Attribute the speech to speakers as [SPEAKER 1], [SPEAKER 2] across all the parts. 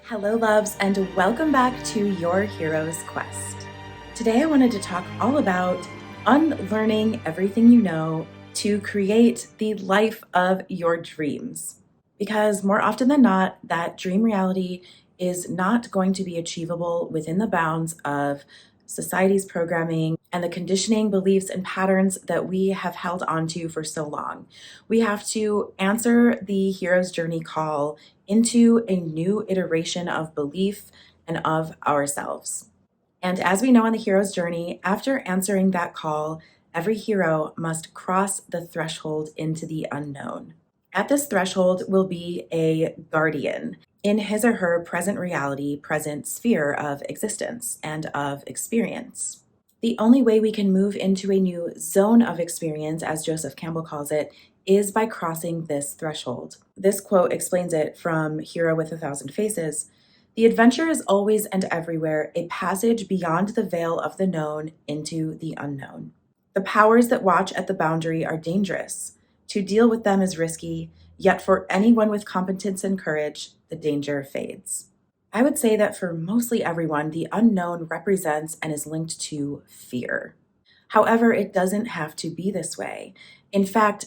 [SPEAKER 1] Hello, loves, and welcome back to Your Hero's Quest. Today, I wanted to talk all about unlearning everything you know to create the life of your dreams. Because more often than not, that dream reality is not going to be achievable within the bounds of society's programming and the conditioning, beliefs, and patterns that we have held onto for so long. We have to answer the hero's journey call into a new iteration of belief and of ourselves. And as we know on the hero's journey, after answering that call, every hero must cross the threshold into the unknown. At this threshold will be a guardian in his or her present reality, present sphere of existence and of experience. The only way we can move into a new zone of experience, as Joseph Campbell calls it, is by crossing this threshold. This quote explains it from Hero with a Thousand Faces. The adventure is always and everywhere a passage beyond the veil of the known into the unknown. The powers that watch at the boundary are dangerous. To deal with them is risky, yet for anyone with competence and courage, the danger fades. I would say that for mostly everyone, the unknown represents and is linked to fear. However, it doesn't have to be this way. In fact,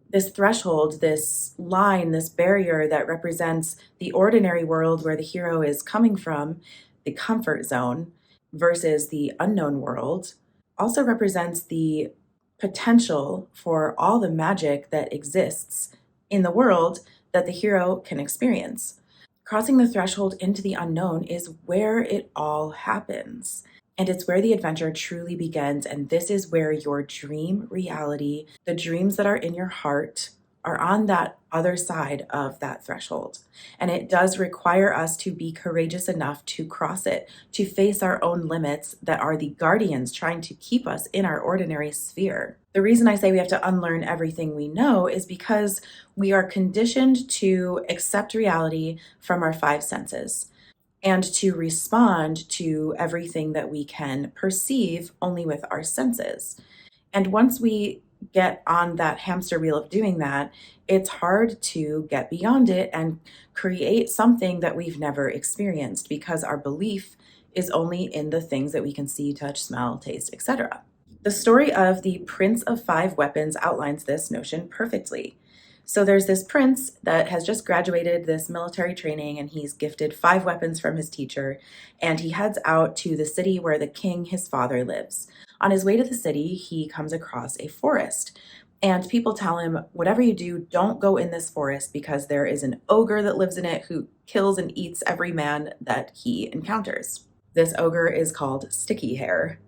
[SPEAKER 1] this threshold, this line, this barrier that represents the ordinary world where the hero is coming from, the comfort zone, versus the unknown world, also represents the potential for all the magic that exists in the world that the hero can experience. Crossing the threshold into the unknown is where it all happens. And it's where the adventure truly begins. And this is where your dream reality, the dreams that are in your heart, are on that other side of that threshold. And it does require us to be courageous enough to cross it, to face our own limits that are the guardians trying to keep us in our ordinary sphere. The reason I say we have to unlearn everything we know is because we are conditioned to accept reality from our five senses and to respond to everything that we can perceive only with our senses. And once we get on that hamster wheel of doing that, it's hard to get beyond it and create something that we've never experienced because our belief is only in the things that we can see, touch, smell, taste, etc. The story of the Prince of Five Weapons outlines this notion perfectly. So there's this prince that has just graduated this military training and he's gifted 5 weapons from his teacher, and he heads out to the city where the king, his father, lives. On his way to the city, he comes across a forest, and people tell him, whatever you do, don't go in this forest because there is an ogre that lives in it who kills and eats every man that he encounters. This ogre is called Sticky Hair.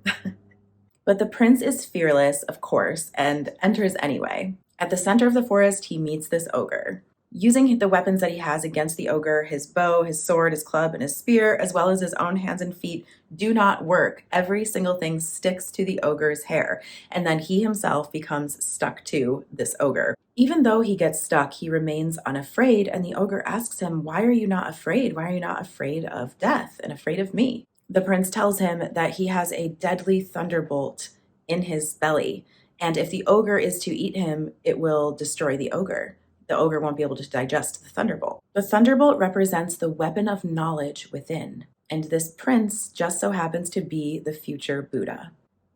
[SPEAKER 1] But the prince is fearless, of course, and enters anyway. At the center of the forest, he meets this ogre. Using the weapons that he has against the ogre, his bow, his sword, his club, and his spear, as well as his own hands and feet, do not work. Every single thing sticks to the ogre's hair, and then he himself becomes stuck to this ogre. Even though he gets stuck, he remains unafraid, and the ogre asks him, "Why are you not afraid? Why are you not afraid of death and afraid of me?" The prince tells him that he has a deadly thunderbolt in his belly, and if the ogre is to eat him, it will destroy the ogre. The ogre won't be able to digest the thunderbolt. The thunderbolt represents the weapon of knowledge within, and this prince just so happens to be the future Buddha.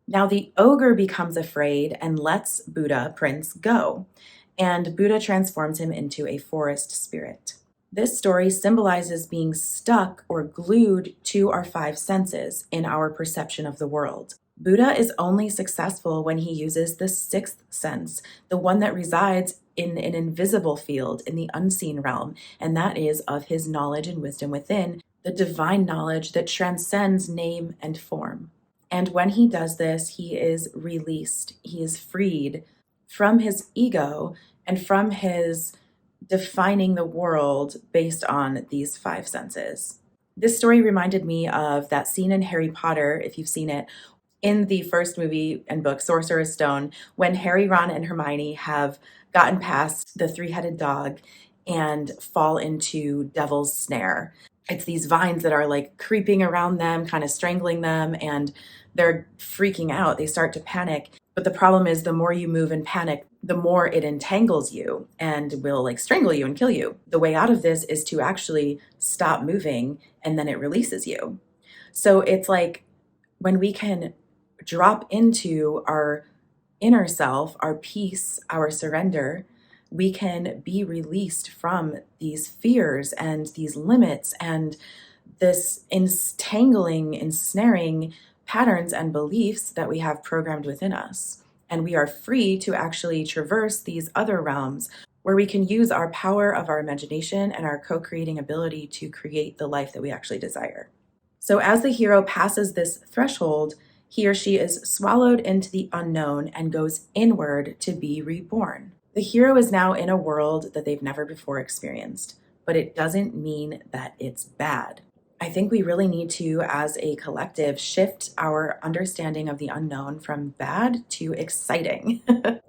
[SPEAKER 1] Now the ogre becomes afraid and lets Buddha, Prince, go, and Buddha transforms him into a forest spirit. This story symbolizes being stuck or glued to our 5 senses in our perception of the world. Buddha is only successful when he uses the 6th sense, the one that resides in an invisible field, in the unseen realm, and that is of his knowledge and wisdom within, the divine knowledge that transcends name and form. And when he does this, he is released, he is freed from his ego and from his defining the world based on these 5 senses. This story reminded me of that scene in Harry Potter, if you've seen it, in the first movie and book, Sorcerer's Stone, when Harry, Ron, and Hermione have gotten past the 3-headed dog and fall into Devil's Snare. It's these vines that are like creeping around them, kind of strangling them, and they're freaking out. They start to panic. But the problem is the more you move in panic, the more it entangles you and will like strangle you and kill you. The way out of this is to actually stop moving, and then it releases you. So it's like when we can drop into our inner self, our peace, our surrender, we can be released from these fears and these limits and this entangling, ensnaring patterns and beliefs that we have programmed within us. And we are free to actually traverse these other realms where we can use our power of our imagination and our co creating ability to create the life that we actually desire. So, as the hero passes this threshold, he or she is swallowed into the unknown and goes inward to be reborn. The hero is now in a world that they've never before experienced, but it doesn't mean that it's bad. I think we really need to, as a collective, shift our understanding of the unknown from bad to exciting.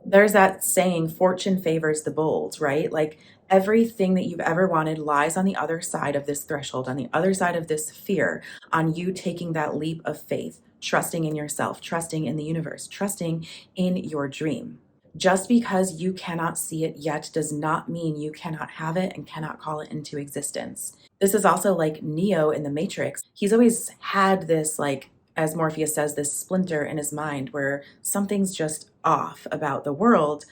[SPEAKER 1] There's that saying, fortune favors the bold, right? Like everything that you've ever wanted lies on the other side of this threshold, on the other side of this fear, on you taking that leap of faith, trusting in yourself, trusting in the universe, trusting in your dream. Just because you cannot see it yet does not mean you cannot have it and cannot call it into existence. This is also like Neo in the Matrix. He's always had this, like, as Morpheus says, this splinter in his mind where something's just off about the world.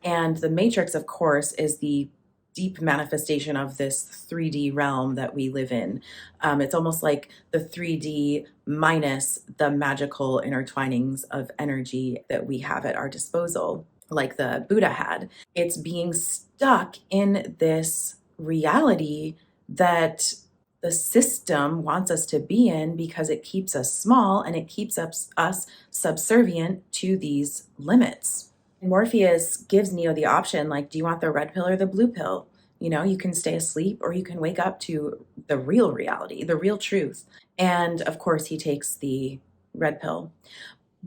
[SPEAKER 1] And the Matrix, of course, is the deep manifestation of this 3D realm that we live in. It's almost like the 3D minus the magical intertwinings of energy that we have at our disposal, like the Buddha had. It's being stuck in this reality that the system wants us to be in because it keeps us small and it keeps us subservient to these limits. Morpheus gives Neo the option, like, do you want the red pill or the blue pill? You know, you can stay asleep or you can wake up to the real reality, the real truth. And of course, he takes the red pill.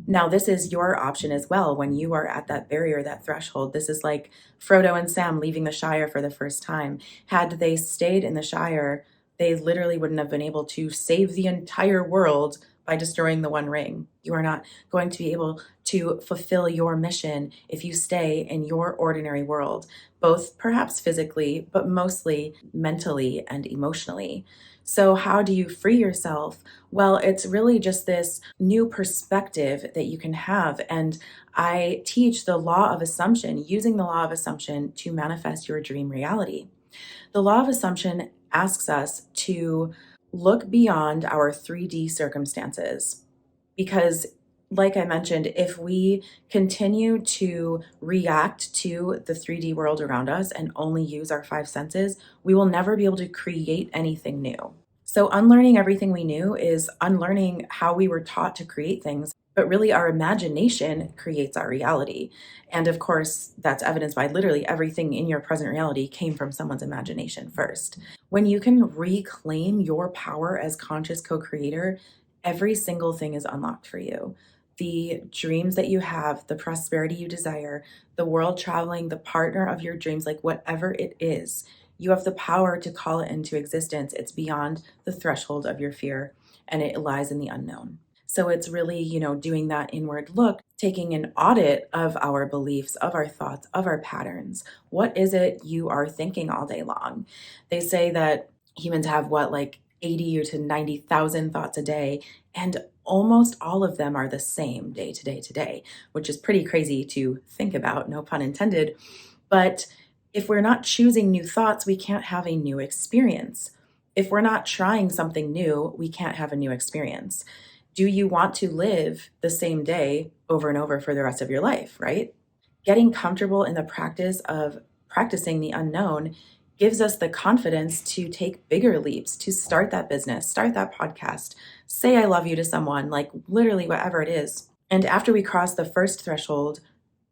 [SPEAKER 1] Now, this is your option as well when you are at that barrier, that threshold. This is like Frodo and Sam leaving the Shire for the first time. Had they stayed in the Shire, they literally wouldn't have been able to save the entire world by destroying the One Ring. You are not going to be able to fulfill your mission if you stay in your ordinary world, both perhaps physically, but mostly mentally and emotionally. So how do you free yourself? Well, it's really just this new perspective that you can have. And I teach the law of assumption, using the law of assumption to manifest your dream reality. The law of assumption asks us to look beyond our 3D circumstances because, like I mentioned, if we continue to react to the 3D world around us and only use our five senses, we will never be able to create anything new. So unlearning everything we knew is unlearning how we were taught to create things, but really our imagination creates our reality. And of course, that's evidenced by literally everything in your present reality came from someone's imagination first. When you can reclaim your power as conscious co-creator, every single thing is unlocked for you. The dreams that you have, the prosperity you desire, the world traveling, the partner of your dreams, like whatever it is, you have the power to call it into existence. It's beyond the threshold of your fear, and it lies in the unknown. So it's really, doing that inward look, taking an audit of our beliefs, of our thoughts, of our patterns. What is it you are thinking all day long? They say that humans have like 80 to 90,000 thoughts a day, and almost all of them are the same day to day to day, which is pretty crazy to think about, no pun intended. But if we're not choosing new thoughts, we can't have a new experience. If we're not trying something new, we can't have a new experience. Do you want to live the same day over and over for the rest of your life, right? Getting comfortable in the practice of practicing the unknown gives us the confidence to take bigger leaps, to start that business, start that podcast, say I love you to someone, like literally whatever it is. And after we cross the first threshold,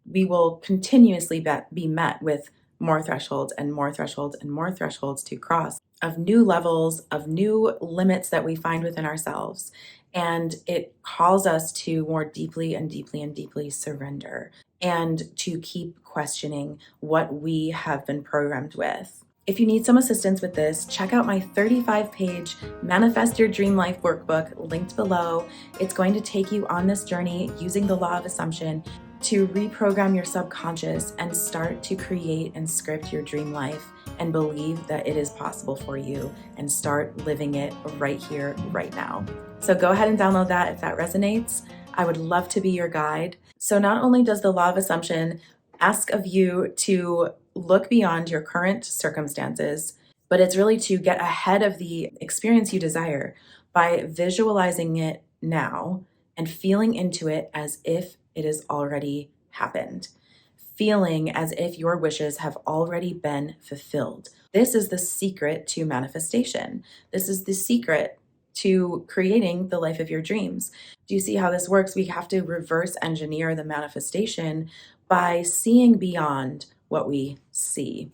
[SPEAKER 1] we will continuously be met with more thresholds and more thresholds and more thresholds to cross of new levels, of new limits that we find within ourselves. And it calls us to more deeply and deeply and deeply surrender and to keep questioning what we have been programmed with. If you need some assistance with this, check out my 35-page Manifest Your Dream Life workbook linked below. It's going to take you on this journey using the law of assumption to reprogram your subconscious and start to create and script your dream life and believe that it is possible for you and start living it right here, right now. So go ahead and download that if that resonates. I would love to be your guide. So not only does the law of assumption ask of you to look beyond your current circumstances, but it's really to get ahead of the experience you desire by visualizing it now and feeling into it as if it has already happened, feeling as if your wishes have already been fulfilled. This is the secret to manifestation. This is the secret to creating the life of your dreams. Do you see how this works? We have to reverse engineer the manifestation by seeing beyond what we see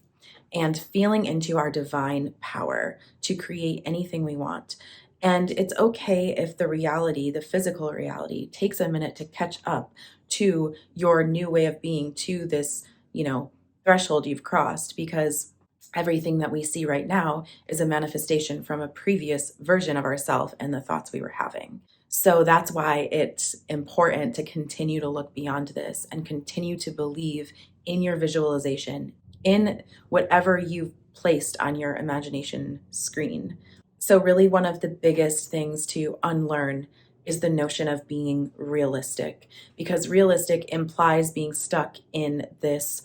[SPEAKER 1] and feeling into our divine power to create anything we want. And it's okay if the reality, the physical reality, takes a minute to catch up to your new way of being, to this, threshold you've crossed, because everything that we see right now is a manifestation from a previous version of ourselves and the thoughts we were having. So that's why it's important to continue to look beyond this and continue to believe in your visualization, in whatever you've placed on your imagination screen. So really one of the biggest things to unlearn is the notion of being realistic, because realistic implies being stuck in this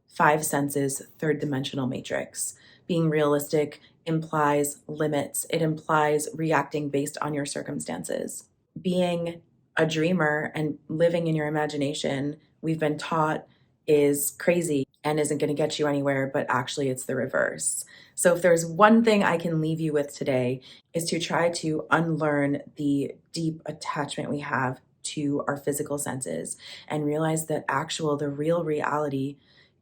[SPEAKER 1] five senses, third dimensional matrix. Being realistic implies limits. It implies reacting based on your circumstances. Being a dreamer and living in your imagination, we've been taught, is crazy and isn't going to get you anywhere, but actually it's the reverse. So if there's one thing I can leave you with today, is to try to unlearn the deep attachment we have to our physical senses and realize that the real reality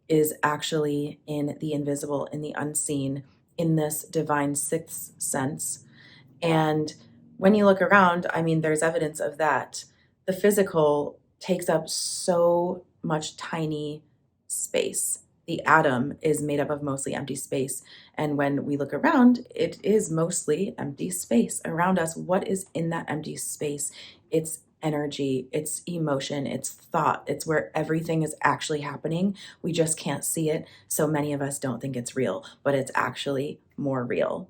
[SPEAKER 1] is actually in the invisible, in the unseen, in this divine sixth sense. And when you look around, there's evidence of that. The physical takes up so much tiny space. The atom is made up of mostly empty space. And when we look around, it is mostly empty space around us. What is in that empty space? It's energy, it's emotion, it's thought. It's where everything is actually happening. We just can't see it. So many of us don't think it's real, but it's actually more real.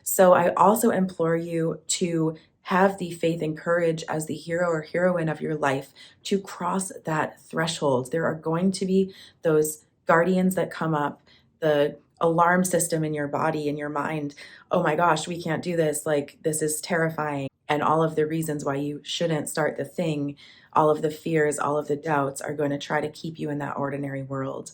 [SPEAKER 1] So I also implore you to have the faith and courage as the hero or heroine of your life to cross that threshold. There are going to be those guardians that come up, the alarm system in your body, in your mind. Oh my gosh, we can't do this. Like, this is terrifying. And all of the reasons why you shouldn't start the thing, all of the fears, all of the doubts are going to try to keep you in that ordinary world.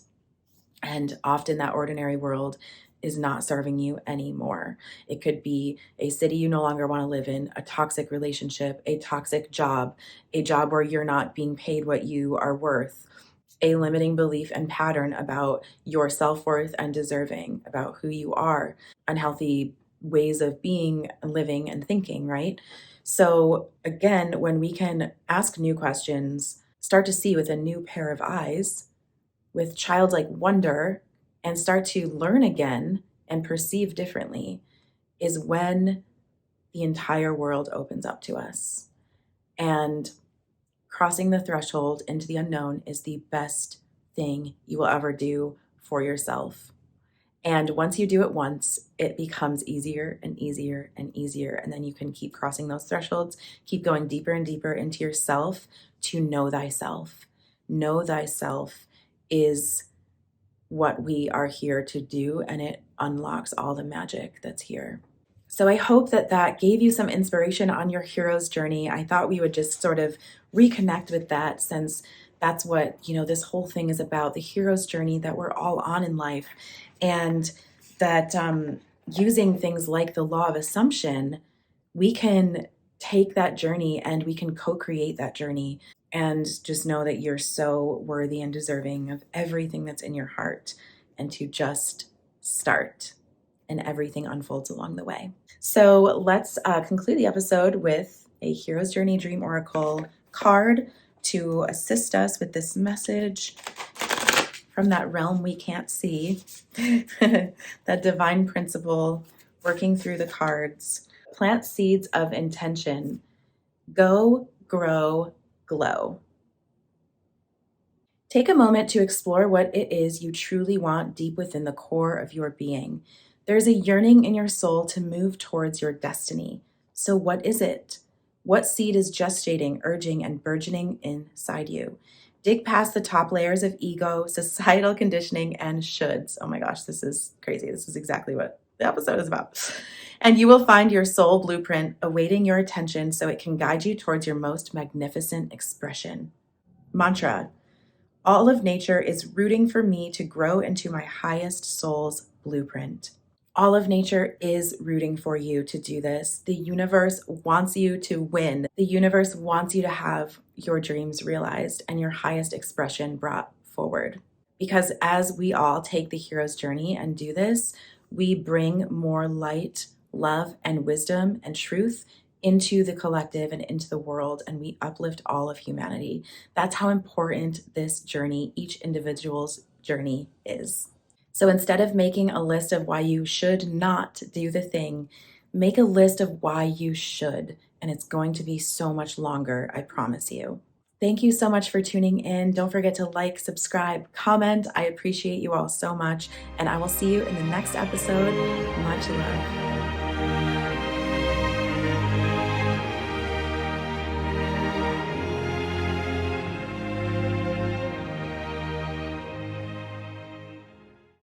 [SPEAKER 1] And often that ordinary world is not serving you anymore. It could be a city you no longer want to live in, a toxic relationship, a toxic job, a job where you're not being paid what you are worth, a limiting belief and pattern about your self-worth and deserving, about who you are, unhealthy ways of being, living, and thinking, right? So again, when we can ask new questions, start to see with a new pair of eyes, with childlike wonder, and start to learn again and perceive differently, is when the entire world opens up to us. And crossing the threshold into the unknown is the best thing you will ever do for yourself. And once you do it once, it becomes easier and easier and easier. And then you can keep crossing those thresholds, keep going deeper and deeper into yourself to know thyself. Know thyself is what we are here to do, and it unlocks all the magic that's here. So I hope that gave you some inspiration on your hero's journey. I thought we would just sort of reconnect with that, since that's what, this whole thing is about, the hero's journey that we're all on in life. And that using things like the law of assumption, we can take that journey and we can co-create that journey. And just know that you're so worthy and deserving of everything that's in your heart, and to just start, and everything unfolds along the way. So let's conclude the episode with a Hero's Journey Dream Oracle card to assist us with this message from that realm we can't see, that divine principle working through the cards. Plant seeds of intention. Go, grow, glow. Take a moment to explore what it is you truly want deep within the core of your being. There's a yearning in your soul to move towards your destiny. So, what is it? What seed is gestating, urging, and burgeoning inside you? Dig past the top layers of ego, societal conditioning, and shoulds. Oh my gosh, this is crazy. This is exactly what the episode is about. And you will find your soul blueprint awaiting your attention so it can guide you towards your most magnificent expression. Mantra: all of nature is rooting for me to grow into my highest soul's blueprint. All of nature is rooting for you to do this. The universe wants you to win. The universe wants you to have your dreams realized and your highest expression brought forward. Because as we all take the hero's journey and do this, we bring more light, love, and wisdom and truth into the collective and into the world, and we uplift all of humanity. That's how important this journey, each individual's journey, is. So instead of making a list of why you should not do the thing, make a list of why you should, and it's going to be so much longer, I promise you. Thank you so much for tuning in. Don't forget to like, subscribe, comment. I appreciate you all so much, and I will see you in the next episode. Much love.